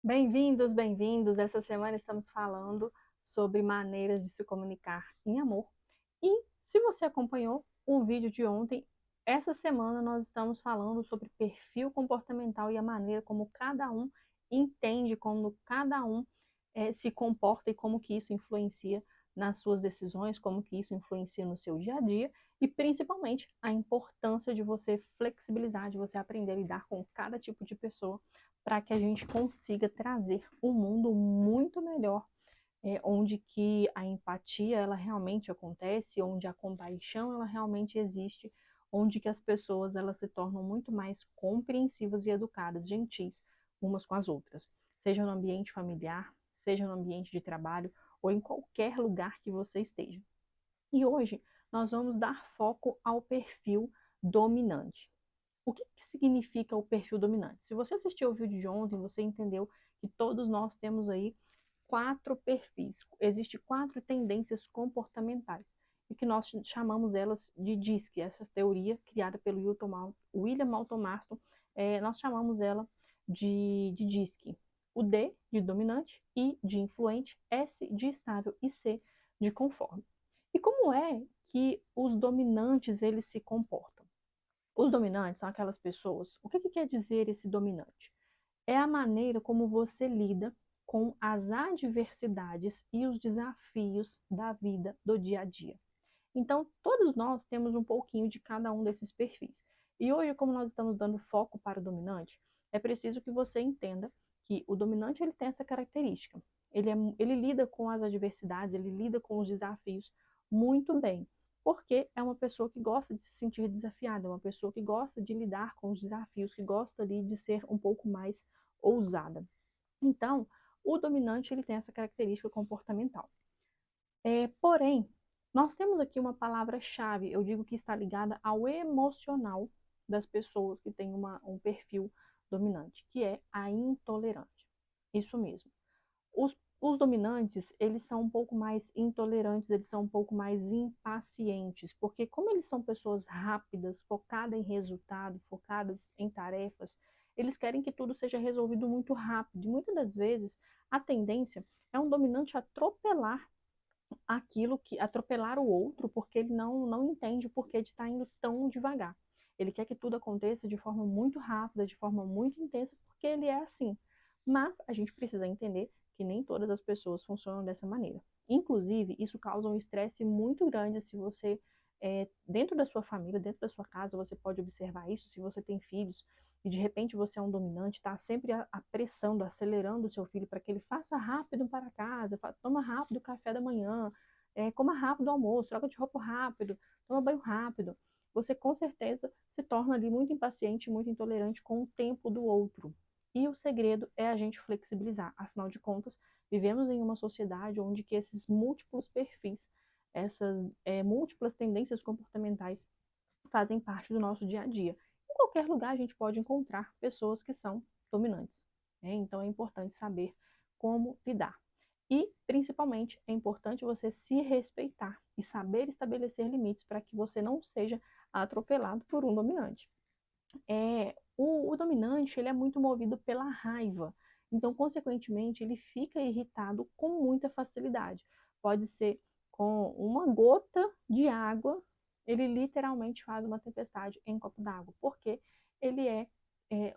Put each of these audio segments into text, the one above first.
Bem-vindos, bem-vindos. Essa semana estamos falando sobre maneiras de se comunicar em amor. E se você acompanhou o vídeo de ontem, essa semana nós estamos falando sobre perfil comportamental e a maneira como cada um entende, como cada um se comporta e como que isso influencia nas suas decisões, como que isso influencia no seu dia a dia e principalmente a importância de você flexibilizar, de você aprender a lidar com cada tipo de pessoa para que a gente consiga trazer um mundo muito melhor, onde que a empatia ela realmente acontece, onde a compaixão ela realmente existe, onde que as pessoas elas se tornam muito mais compreensivas e educadas, gentis umas com as outras, seja no ambiente familiar, seja no ambiente de trabalho ou em qualquer lugar que você esteja. E hoje nós vamos dar foco ao perfil dominante. O que significa o perfil dominante? Se você assistiu o vídeo de ontem, você entendeu que todos nós temos aí quatro perfis. Existem quatro tendências comportamentais e que nós chamamos elas de DISC. Essa teoria criada pelo William Malton Marston, nós chamamos ela de DISC. O D de dominante, I de influente, S de estável e C de conforme. E como é que os dominantes eles se comportam? Os dominantes são aquelas pessoas. O que quer dizer esse dominante? É a maneira como você lida com as adversidades e os desafios da vida do dia a dia. Então, todos nós temos um pouquinho de cada um desses perfis. E hoje, como nós estamos dando foco para o dominante, é preciso que você entenda que o dominante ele tem essa característica. Ele lida com as adversidades, ele lida com os desafios muito bem, porque é uma pessoa que gosta de se sentir desafiada, é uma pessoa que gosta de lidar com os desafios, que gosta ali de ser um pouco mais ousada. Então, o dominante ele tem essa característica comportamental. Porém, nós temos aqui uma palavra-chave, eu digo que está ligada ao emocional das pessoas que têm um perfil dominante, que é a intolerância. Isso mesmo. Os dominantes, eles são um pouco mais intolerantes, eles são um pouco mais impacientes, porque como eles são pessoas rápidas, focadas em resultado, focadas em tarefas, eles querem que tudo seja resolvido muito rápido. E muitas das vezes, a tendência é um dominante atropelar atropelar o outro, porque ele não entende o porquê de estar indo tão devagar. Ele quer que tudo aconteça de forma muito rápida, de forma muito intensa, porque ele é assim. Mas a gente precisa entender que nem todas as pessoas funcionam dessa maneira. Inclusive, isso causa um estresse muito grande se você, dentro da sua família, dentro da sua casa, você pode observar isso, se você tem filhos, e de repente você é um dominante, está sempre apressando, acelerando o seu filho para que ele faça rápido para casa, toma rápido o café da manhã, coma rápido o almoço, troca de roupa rápido, toma banho rápido. Você com certeza se torna ali muito impaciente, muito intolerante com o tempo do outro. E o segredo é a gente flexibilizar. Afinal de contas, vivemos em uma sociedade onde que esses múltiplos perfis, essas múltiplas tendências comportamentais fazem parte do nosso dia a dia. Em qualquer lugar a gente pode encontrar pessoas que são dominantes, né? Então é importante saber como lidar. E, principalmente, é importante você se respeitar e saber estabelecer limites para que você não seja atropelado por um dominante. O dominante ele é muito movido pela raiva, então, consequentemente, ele fica irritado com muita facilidade. Pode ser com uma gota de água, ele literalmente faz uma tempestade em um copo d'água, porque ele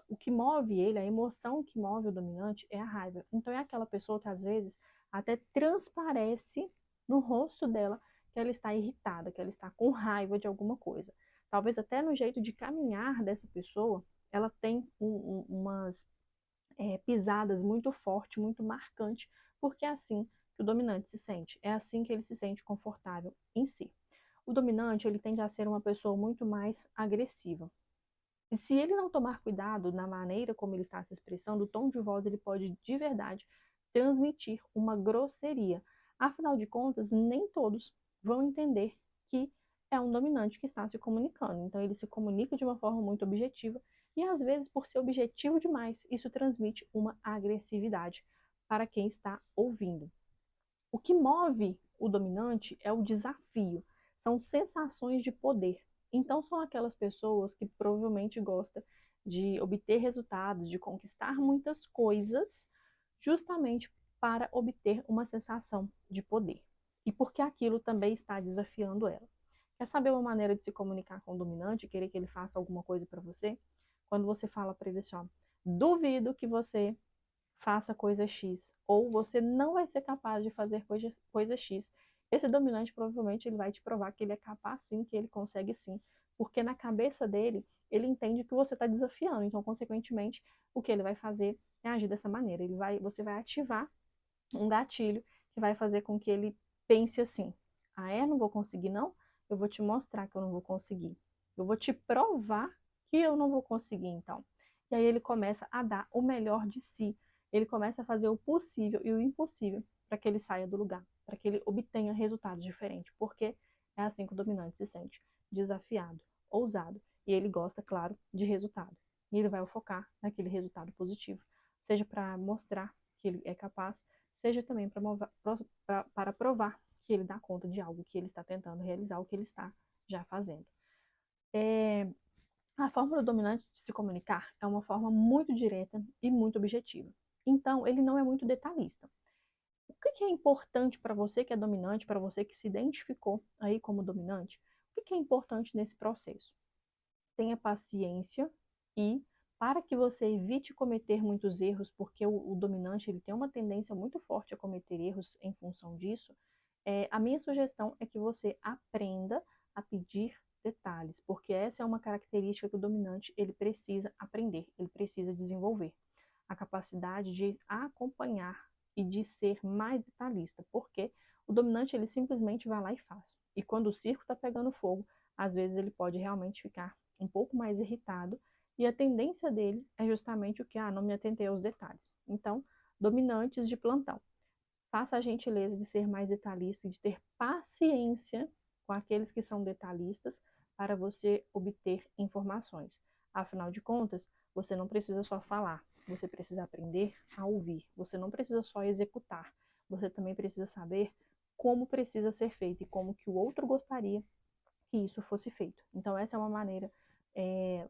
o que move ele, a emoção que move o dominante é a raiva. Então, é aquela pessoa que às vezes até transparece no rosto dela que ela está irritada, que ela está com raiva de alguma coisa. Talvez até no jeito de caminhar dessa pessoa, ela tem umas pisadas muito forte, muito marcante, porque é assim que o dominante se sente, é assim que ele se sente confortável em si. O dominante, ele tende a ser uma pessoa muito mais agressiva. E se ele não tomar cuidado na maneira como ele está se expressando, o tom de voz ele pode de verdade transmitir uma grosseria. Afinal de contas, nem todos vão entender que é um dominante que está se comunicando. Então, ele se comunica de uma forma muito objetiva e, às vezes, por ser objetivo demais, isso transmite uma agressividade para quem está ouvindo. O que move o dominante é o desafio, são sensações de poder. Então, são aquelas pessoas que provavelmente gostam de obter resultados, de conquistar muitas coisas, justamente para obter uma sensação de poder. E porque aquilo também está desafiando ela. Quer saber uma maneira de se comunicar com o dominante, querer que ele faça alguma coisa para você? Quando você fala para ele assim, ó, duvido que você faça coisa X, ou você não vai ser capaz de fazer coisa X. Esse dominante provavelmente ele vai te provar que ele é capaz sim, que ele consegue sim, porque na cabeça dele ele entende que você está desafiando, então consequentemente o que ele vai fazer é agir dessa maneira. Você vai ativar um gatilho que vai fazer com que ele pense assim: ah, é? Não vou conseguir, não? Eu vou te mostrar que eu não vou conseguir. Eu vou te provar que eu não vou conseguir, então. E aí ele começa a dar o melhor de si. Ele começa a fazer o possível e o impossível para que ele saia do lugar, para que ele obtenha resultados diferentes. Porque é assim que o dominante se sente: desafiado, ousado. E ele gosta, claro, de resultado. E ele vai focar naquele resultado positivo, seja para mostrar que ele é capaz, seja também para provar que ele dá conta de algo que ele está tentando realizar, o que ele está já fazendo. A forma do dominante de se comunicar é uma forma muito direta e muito objetiva. Então, ele não é muito detalhista. O que é importante para você que é dominante, para você que se identificou aí como dominante? O que é importante nesse processo? Tenha paciência e para que você evite cometer muitos erros, porque o dominante ele tem uma tendência muito forte a cometer erros em função disso, a minha sugestão é que você aprenda a pedir detalhes, porque essa é uma característica que o dominante ele precisa aprender, ele precisa desenvolver a capacidade de acompanhar e de ser mais detalhista, porque o dominante ele simplesmente vai lá e faz. E quando o circo está pegando fogo, às vezes ele pode realmente ficar um pouco mais irritado, e a tendência dele é justamente o que, não me atentei aos detalhes. Então, dominantes de plantão, faça a gentileza de ser mais detalhista e de ter paciência com aqueles que são detalhistas para você obter informações. Afinal de contas, você não precisa só falar, você precisa aprender a ouvir. Você não precisa só executar, você também precisa saber como precisa ser feito e como que o outro gostaria que isso fosse feito. Então essa é uma maneira,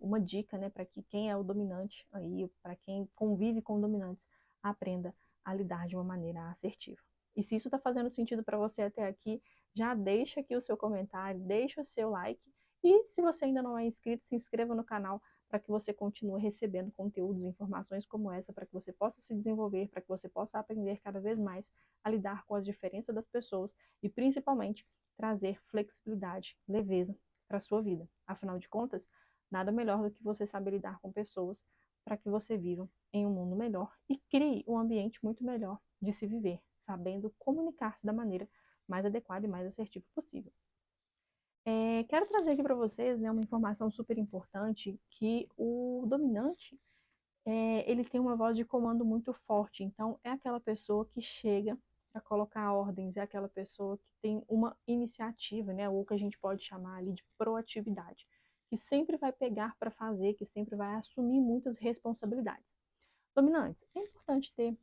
uma dica, né, para que quem é o dominante aí, para quem convive com dominantes, aprenda a lidar de uma maneira assertiva. E se isso está fazendo sentido para você até aqui, já deixa aqui o seu comentário, deixa o seu like e se você ainda não é inscrito, se inscreva no canal para que você continue recebendo conteúdos e informações como essa, para que você possa se desenvolver, para que você possa aprender cada vez mais a lidar com as diferenças das pessoas e principalmente trazer flexibilidade, leveza para a sua vida. Afinal de contas, nada melhor do que você saber lidar com pessoas para que você viva em um mundo melhor e crie um ambiente muito melhor de se viver, sabendo comunicar-se da maneira mais adequada e mais assertiva possível. Quero trazer aqui para vocês, né, uma informação super importante, que o dominante, ele tem uma voz de comando muito forte, então é aquela pessoa que chega para colocar ordens, é aquela pessoa que tem uma iniciativa, né, ou que a gente pode chamar ali de proatividade, que sempre vai pegar para fazer, que sempre vai assumir muitas responsabilidades. Dominantes, é importante ter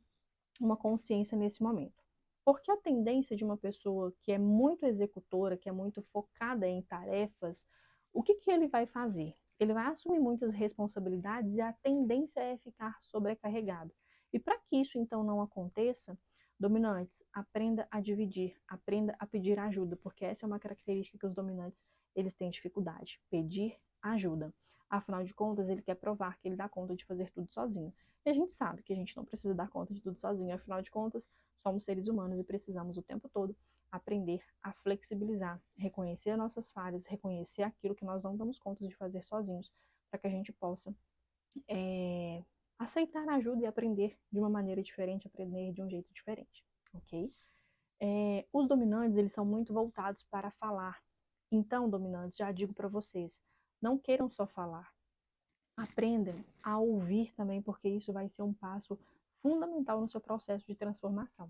uma consciência nesse momento. Porque a tendência de uma pessoa que é muito executora, que é muito focada em tarefas, o que ele vai fazer? Ele vai assumir muitas responsabilidades e a tendência é ficar sobrecarregado. E para que isso então não aconteça, dominantes, aprenda a dividir, aprenda a pedir ajuda, porque essa é uma característica que os dominantes eles têm dificuldade, pedir ajuda. Afinal de contas, ele quer provar que ele dá conta de fazer tudo sozinho. E a gente sabe que a gente não precisa dar conta de tudo sozinho, afinal de contas, somos seres humanos e precisamos o tempo todo aprender a flexibilizar, reconhecer as nossas falhas, reconhecer aquilo que nós não damos conta de fazer sozinhos, para que a gente possa aceitar a ajuda e aprender de uma maneira diferente, aprender de um jeito diferente, ok? Os dominantes, eles são muito voltados para falar. Então, dominantes, já digo para vocês, não queiram só falar. Aprendam a ouvir também, porque isso vai ser um passo fundamental no seu processo de transformação.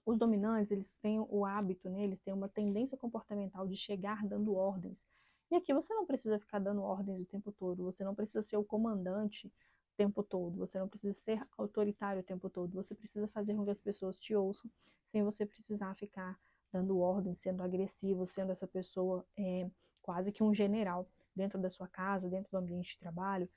Os dominantes, eles têm o hábito, né, eles têm uma tendência comportamental de chegar dando ordens. E aqui você não precisa ficar dando ordens o tempo todo, você não precisa ser o comandante o tempo todo, você não precisa ser autoritário o tempo todo, você precisa fazer com que as pessoas te ouçam, sem você precisar ficar dando ordens, sendo agressivo, sendo essa pessoa quase que um general dentro da sua casa, dentro do ambiente de trabalho.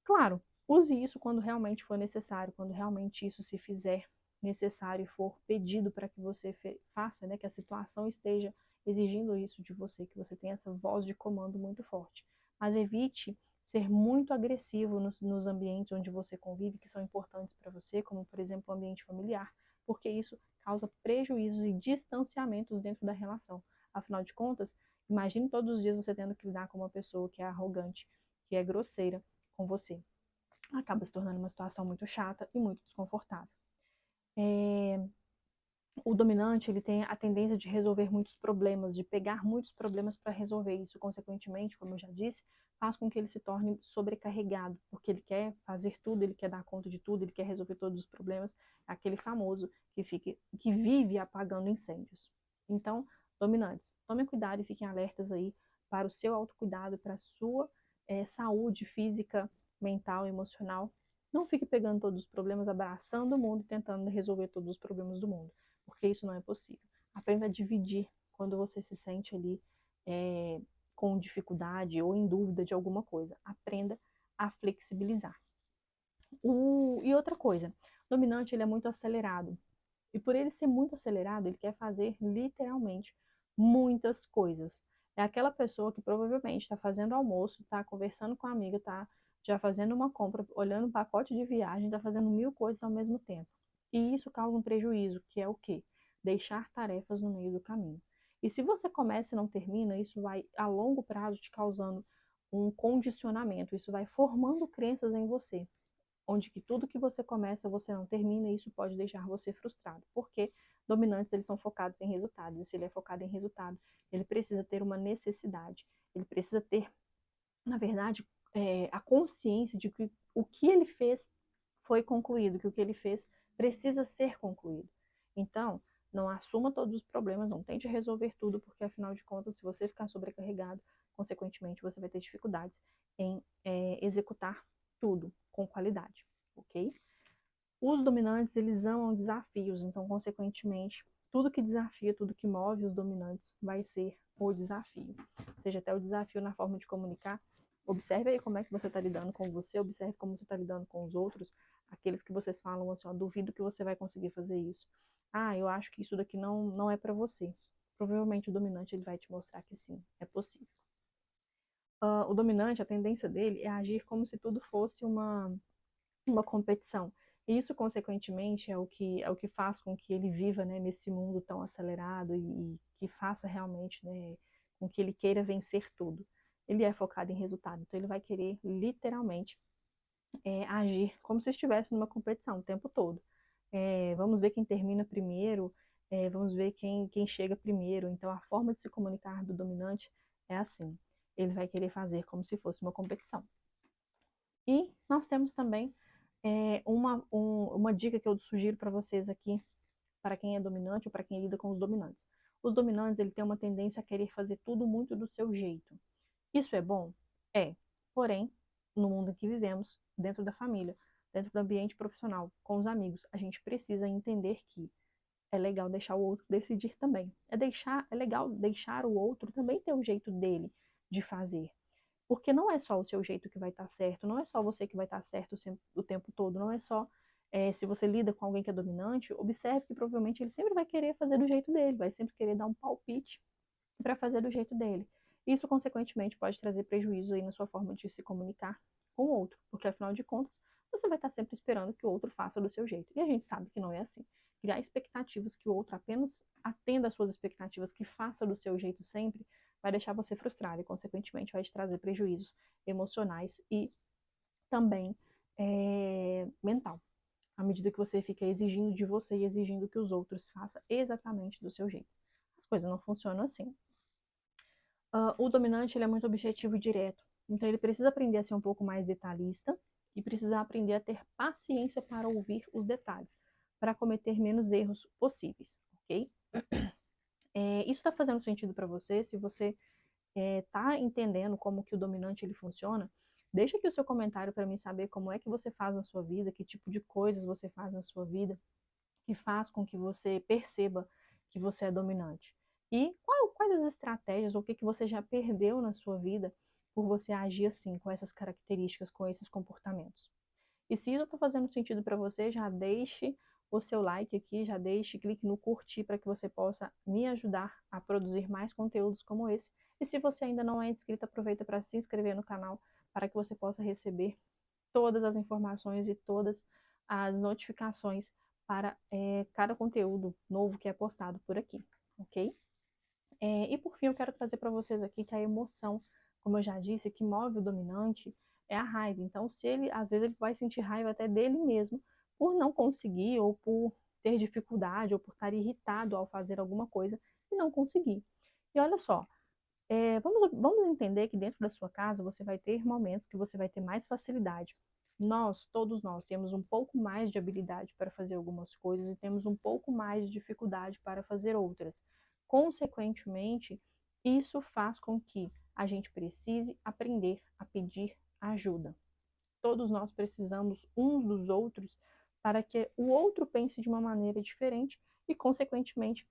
Claro, Use isso quando realmente for necessário, quando realmente isso se fizer necessário e for pedido para que você faça, né, que a situação esteja exigindo isso de você, que você tenha essa voz de comando muito forte. Mas evite ser muito agressivo nos ambientes onde você convive, que são importantes para você, como, por exemplo, o ambiente familiar, porque isso causa prejuízos e distanciamentos dentro da relação. Afinal de contas, imagine todos os dias você tendo que lidar com uma pessoa que é arrogante, que é grosseira com você. Acaba se tornando uma situação muito chata e muito desconfortável. O dominante, ele tem a tendência de resolver muitos problemas, de pegar muitos problemas para resolver isso. Consequentemente, como eu já disse, faz com que ele se torne sobrecarregado, porque ele quer fazer tudo, ele quer dar conta de tudo, ele quer resolver todos os problemas. É aquele famoso que vive apagando incêndios. Então, dominantes, tomem cuidado e fiquem alertas aí para o seu autocuidado, para a sua saúde física, mental, emocional. Não fique pegando todos os problemas, abraçando o mundo e tentando resolver todos os problemas do mundo, porque isso não é possível. Aprenda a dividir quando você se sente ali com dificuldade ou em dúvida de alguma coisa. Aprenda a flexibilizar. E outra coisa, o dominante, ele é muito acelerado. E por ele ser muito acelerado, ele quer fazer literalmente muitas coisas. É aquela pessoa que provavelmente está fazendo almoço, está conversando com a amiga, está já fazendo uma compra, olhando um pacote de viagem, está fazendo 1000 coisas ao mesmo tempo. E isso causa um prejuízo, que é o quê? Deixar tarefas no meio do caminho. E se você começa e não termina, isso vai a longo prazo te causando um condicionamento, isso vai formando crenças em você, onde que tudo que você começa você não termina, e isso pode deixar você frustrado, porque dominantes, eles são focados em resultados, e se ele é focado em resultado, ele precisa ter uma necessidade, ele precisa ter, na verdade, a consciência de que o que ele fez foi concluído, que o que ele fez precisa ser concluído. Então, não assuma todos os problemas, não tente resolver tudo, porque afinal de contas, se você ficar sobrecarregado, consequentemente, você vai ter dificuldades em executar tudo com qualidade, ok? Os dominantes, eles amam desafios, então, consequentemente, tudo que desafia, tudo que move os dominantes vai ser o desafio. Seja até o desafio na forma de comunicar. Observe aí como é que você está lidando com você, observe como você está lidando com os outros, aqueles que vocês falam assim, ó, duvido que você vai conseguir fazer isso. Ah, eu acho que isso daqui não é para você. Provavelmente o dominante, ele vai te mostrar que sim, é possível. O dominante, a tendência dele é agir como se tudo fosse uma competição. E isso, consequentemente, é o que faz com que ele viva, né, nesse mundo tão acelerado e que faça realmente, né, com que ele queira vencer tudo. Ele é focado em resultado, então ele vai querer literalmente agir como se estivesse numa competição o tempo todo. Vamos ver quem termina primeiro, vamos ver quem chega primeiro. Então, a forma de se comunicar do dominante é assim. Ele vai querer fazer como se fosse uma competição. E nós temos também uma dica que eu sugiro para vocês aqui, para quem é dominante ou para quem lida com os dominantes. Os dominantes, ele tem uma tendência a querer fazer tudo muito do seu jeito. Isso é bom? É. Porém, no mundo em que vivemos, dentro da família, dentro do ambiente profissional, com os amigos, a gente precisa entender que é legal deixar o outro decidir também. É legal deixar o outro também ter o jeito dele de fazer. Porque não é só o seu jeito que vai estar certo, não é só você que vai estar certo o tempo todo, não é só se você lida com alguém que é dominante, observe que provavelmente ele sempre vai querer fazer do jeito dele, vai sempre querer dar um palpite para fazer do jeito dele. Isso, consequentemente, pode trazer prejuízos aí na sua forma de se comunicar com o outro, porque afinal de contas, você vai estar sempre esperando que o outro faça do seu jeito. E a gente sabe que não é assim. Criar expectativas que o outro apenas atenda às suas expectativas, que faça do seu jeito sempre, vai deixar você frustrado e, consequentemente, vai te trazer prejuízos emocionais e também mental. À medida que você fica exigindo de você e exigindo que os outros façam exatamente do seu jeito. As coisas não funcionam assim. O dominante, ele é muito objetivo e direto. Então, ele precisa aprender a ser um pouco mais detalhista e precisa aprender a ter paciência para ouvir os detalhes, para cometer menos erros possíveis, ok? Isso está fazendo sentido para você? Se você está entendendo como que o dominante ele funciona, deixa aqui o seu comentário para mim saber como é que você faz na sua vida, que tipo de coisas você faz na sua vida, que faz com que você perceba que você é dominante. E quais as estratégias, ou o que você já perdeu na sua vida por você agir assim, com essas características, com esses comportamentos. E se isso está fazendo sentido para você, já deixe o seu like aqui, já deixe, clique no curtir para que você possa me ajudar a produzir mais conteúdos como esse. E se você ainda não é inscrito, aproveita para se inscrever no canal para que você possa receber todas as informações e todas as notificações para cada conteúdo novo que é postado por aqui, ok? E por fim, eu quero trazer para vocês aqui que a emoção, como eu já disse, que move o dominante é a raiva. Então, se ele, às vezes, ele vai sentir raiva até dele mesmo por não conseguir, ou por ter dificuldade, ou por estar irritado ao fazer alguma coisa e não conseguir. E olha só, vamos entender que dentro da sua casa você vai ter momentos que você vai ter mais facilidade. Todos nós, temos um pouco mais de habilidade para fazer algumas coisas e temos um pouco mais de dificuldade para fazer outras. Consequentemente, isso faz com que a gente precise aprender a pedir ajuda. Todos nós precisamos uns dos outros para que o outro pense de uma maneira diferente e, consequentemente,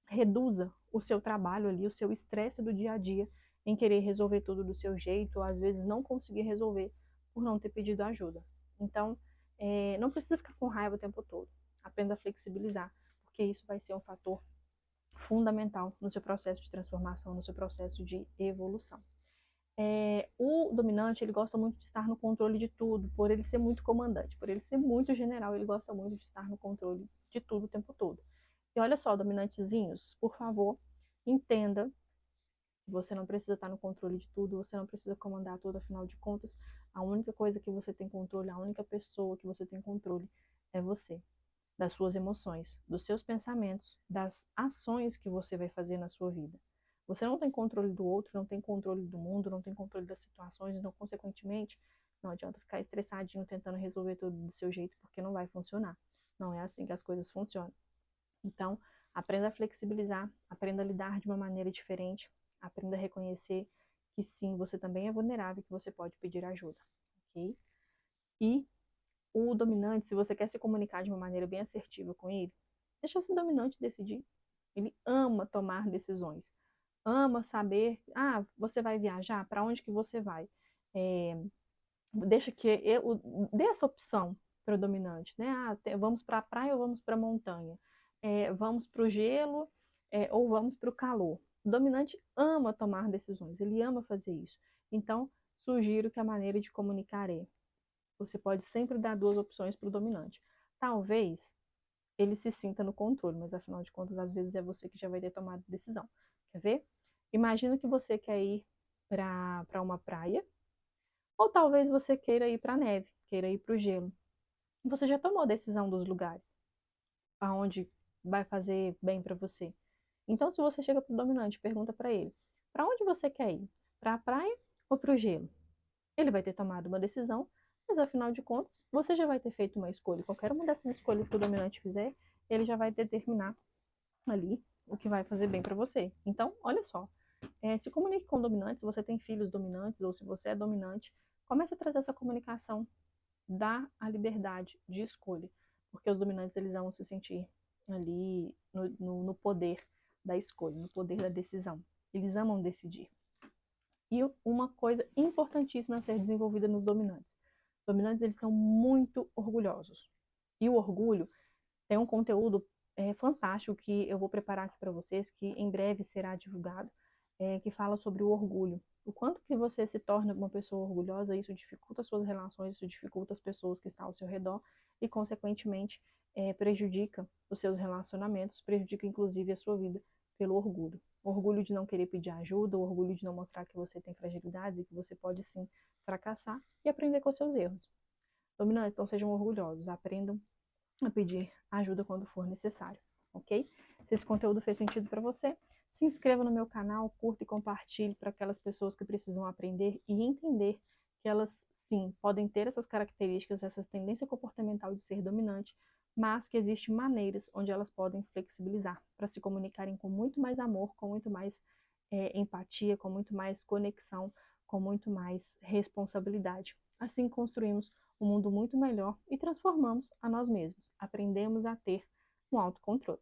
reduza o seu trabalho ali, o seu estresse do dia a dia em querer resolver tudo do seu jeito, ou às vezes não conseguir resolver por não ter pedido ajuda. Então, não precisa ficar com raiva o tempo todo. Aprenda a flexibilizar, porque isso vai ser um fator fundamental no seu processo de transformação, no seu processo de evolução. O dominante, ele gosta muito de estar no controle de tudo, por ele ser muito comandante, por ele ser muito general, ele gosta muito de estar no controle de tudo o tempo todo. E olha só, dominantezinhos, por favor, entenda que você não precisa estar no controle de tudo, você não precisa comandar tudo, afinal de contas, a única coisa que você tem controle, a única pessoa que você tem controle é você, das suas emoções, dos seus pensamentos, das ações que você vai fazer na sua vida. Você não tem controle do outro, não tem controle do mundo, não tem controle das situações, então, consequentemente, não adianta ficar estressadinho tentando resolver tudo do seu jeito, porque não vai funcionar. Não é assim que as coisas funcionam. Então, aprenda a flexibilizar, aprenda a lidar de uma maneira diferente, aprenda a reconhecer que sim, você também é vulnerável e que você pode pedir ajuda, ok? E o dominante, se você quer se comunicar de uma maneira bem assertiva com ele, deixa esse dominante decidir. Ele ama tomar decisões, ama saber, você vai viajar, para onde que você vai? Deixa que dê essa opção para o dominante, né? Vamos para a praia ou vamos para a montanha? Vamos para o gelo, ou vamos para o calor? O dominante ama tomar decisões, ele ama fazer isso. Então, sugiro que a maneira de comunicar você pode sempre dar duas opções para o dominante. Talvez ele se sinta no controle, mas afinal de contas, às vezes é você que já vai ter tomado a decisão. Quer ver? Imagina que você quer ir para uma praia, ou talvez você queira ir para a neve, queira ir para o gelo. Você já tomou a decisão dos lugares, aonde vai fazer bem para você. Então, se você chega para o dominante e pergunta para ele, para onde você quer ir? Para a praia ou para o gelo? Ele vai ter tomado uma decisão, mas afinal de contas, você já vai ter feito uma escolha. Qualquer uma dessas escolhas que o dominante fizer, ele já vai determinar ali o que vai fazer bem para você. Então, olha só, se comunique com dominantes, se você tem filhos dominantes ou se você é dominante, comece a trazer essa comunicação, dá a liberdade de escolha, porque os dominantes eles vão se sentir ali no poder da escolha, no poder da decisão. Eles amam decidir. E uma coisa importantíssima a ser desenvolvida nos dominantes. Os dominantes eles são muito orgulhosos. E o orgulho tem um conteúdo fantástico que eu vou preparar aqui para vocês, que em breve será divulgado, que fala sobre o orgulho. O quanto que você se torna uma pessoa orgulhosa, isso dificulta as suas relações, isso dificulta as pessoas que estão ao seu redor e, consequentemente, prejudica os seus relacionamentos, prejudica inclusive a sua vida pelo orgulho. O orgulho de não querer pedir ajuda, o orgulho de não mostrar que você tem fragilidades e que você pode sim fracassar e aprender com os seus erros. Dominantes, não sejam orgulhosos, aprendam a pedir ajuda quando for necessário, ok? Se esse conteúdo fez sentido para você, se inscreva no meu canal, curta e compartilhe para aquelas pessoas que precisam aprender e entender que elas, sim, podem ter essas características, essa tendência comportamental de ser dominante, mas que existem maneiras onde elas podem flexibilizar para se comunicarem com muito mais amor, com muito mais empatia, com muito mais conexão, com muito mais responsabilidade. Assim construímos um mundo muito melhor e transformamos a nós mesmos. Aprendemos a ter um autocontrole.